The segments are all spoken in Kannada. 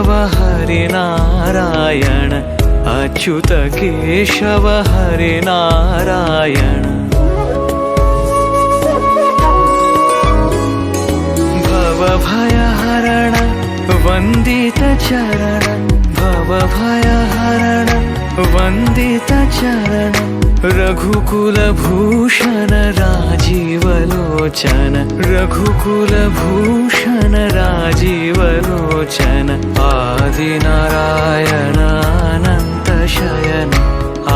केशव हरिनारायण अच्युत केशव हरिनारायण भवभयहरण वन्दित चरण भवभयहरण वन्दित चरण रघुकुलभूषण राजीवलोचन रघुकुलभूषण राजीवलोचन आदिनारायण अनंत शयन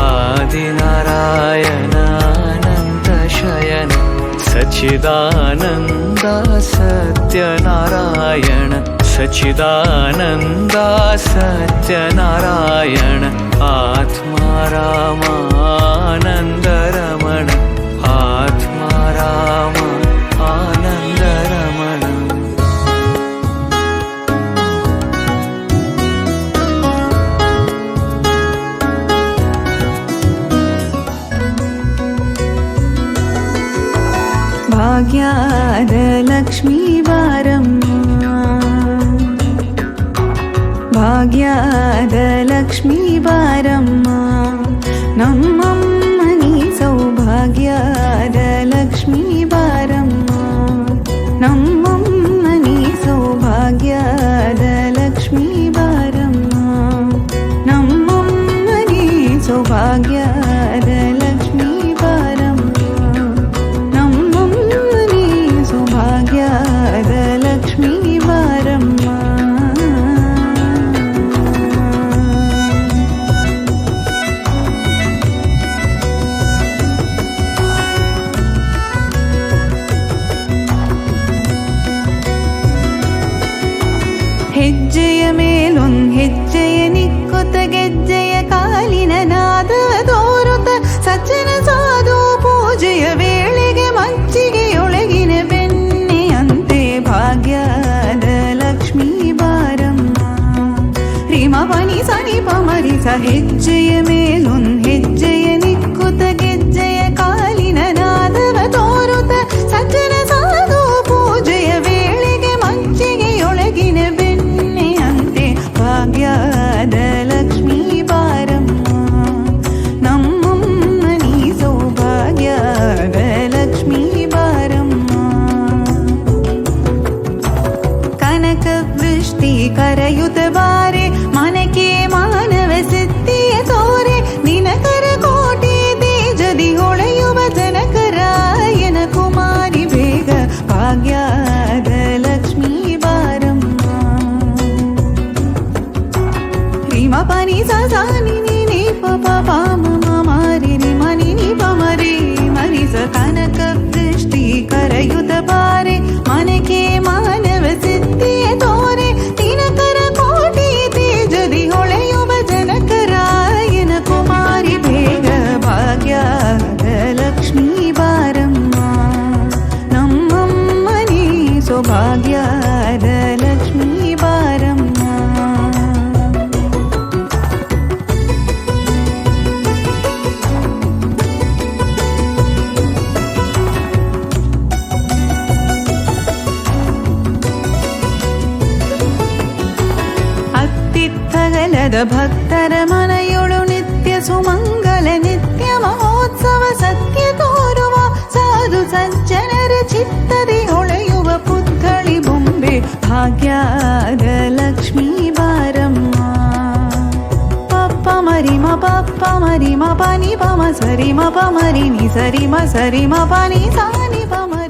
आदिनारायण अनंत शयन सच्चिदानन्द सत्यनारायण सच्चिदानन्द सत्यनारायण आत्मा रामानन्द रमण आत्मा राम आनन्द रमण ಭಾಗ್ಯದ ಲಕ್ಷ್ಮೀ ಬಾರಮ್ಮ ಭಾಗ್ಯದ ಲಕ್ಷ್ಮೀ ಬಾರಮ್ಮ ನಮ್ಮಮ್ಮ ನೀ ಸೌಭಾಗ್ಯದ ಲಕ್ಷ್ಮೀ ಬಾರಮ್ಮ ನಮ್ಮಮ್ಮ ನೀ ಸೌಭಾಗ್ಯದ ಲಕ್ಷ್ಮೀ ಬಾರಮ್ಮ ನಮ್ಮಮ್ಮ ನೀ ಸೌಭಾಗ್ಯದ ಲಕ್ಷ್ಮೀ ಬಾರಮ್ಮ ನಮ್ಮಮ್ಮ ನೀ ಸೌಭಾಗ್ಯದ ಲಕ್ಷ್ಮೀ ಬಾರಮ್ಮ ಹೆಜ್ಜೆಯ ಮೇಲೊಂದು ಹೆಜ್ಜೆಯ ನಿಕ್ಕುತ್ತ ಗೆಜ್ಜೆಯ ಕಾಲಿನ ನಾದವ ತೋರುತ್ತ ಸಜ್ಜನ ಸಾಧು ಪೂಜೆಯ ವೇಳೆಗೆ ಮಜ್ಜಿಗೆಯೊಳಗಿನ ಬೆಣ್ಣೆಯಂತೆ ಭಾಗ್ಯದ ಲಕ್ಷ್ಮೀ ಬಾರಮ್ಮ ರೀಮ ಪನಿ ಸನಿ ಪಮರಿ ಸ ಹೆಜ್ಜೆಯ ಮೇಲೊಂದು ಹೆಜ್ಜೆಯ ನಿಕ್ಕುತ್ತ ಗೆಜ್ಜೆಯ ಕಾಲಿನ ನಾದವ ತೋರುತ್ತ ಸಜ್ಜನ ಸಾಧು ಪೂಜೆಯ ವೇಳೆಗೆ ಮಜ್ಜಿಗೆಯೊಳಗಿನ ಭಾಗ್ಯದ ಲಕ್ಷ್ಮೀ ಬಾರಮ್ಮ ನಮ್ಮಮ್ಮ ನೀ ಸೌಭಾಗ್ಯದ ಲಕ್ಷ್ಮೀ ಬಾರಮ್ಮ ಕನಕ ವೃಷ್ಟಿ ಕರೆಯುತ್ತ ಬಾರೆ ಮನಕೆ ಮಾನವ ಸಿದ್ಧಿಯ ತೋರೆ ದಿನಕರ ಕೋಟಿ ತೇಜದಿ ಹೊಳೆಯುವ ಜನಕರಾಯನ ಕುಮಾರಿ ಬೇಗ ಭಾಗ್ಯದ ಲಕ್ಷ್ಮೀ ಬಾರಮ್ಮ ಪನಿ ಸ ನಿ ನಿ ನಿ ಪ ಪ ಪ ಮ ಮ ಮ ರಿ ರಿ ಮ ನಿ ನಿ ಪ ಮ ರಿ ಮರಿ ಸ ಕನಕ ವೃಷ್ಟಿ ಕರೆಯುತ್ತ ಬಾರೆ ಮನಕೆ ಮಾನವ ಸಿದ್ಧಿಯ ತೋರೆ ದಿನಕರ ಕೋಟಿ ತೇಜದಿ ಹೊಳೆಯುವ ಜನಕರಾಯನ ಕುಮಾರಿ ಬೇಗ ಭಾಗ್ಯದ ಲಕ್ಷ್ಮೀ ಬಾರಮ್ಮ ನಮ್ಮಮ್ಮ ನೀ ಸೌಭಾಗ್ಯದ ಲಕ್ಷ್ಮೀ ಬಾರಮ್ಮ ಅತ್ತಿತ್ತಗಲದ ಭಕ್ತರ ಮನೆಯೊಳು ನಿತ್ಯ ಸುಮಂಗಲ ನಿತ್ಯ ಮಹೋತ್ಸವ ಸತ್ಯ ತೋರುವ ಸಾಧು ಸಜ್ಜನರ ಚಿತ್ತದಿ ಹೊಳೆಯುವ ಪುತ್ಥಳಿ ಬೊಂಬೆ ಭಾಗ್ಯದ ಲಕ್ಷ್ಮೀ ಬಾರಮ್ಮ ಪಪ್ಪ ಮರಿ ಮ ಪಪ್ಪ ಮರಿ ಮ ಪನಿ ಪಮ ಸರಿ ಮ ಪ ಮರಿ ನಿ ಸರಿ ಮ ಪನಿ ಸಾನಿ ಪ ಮರಿ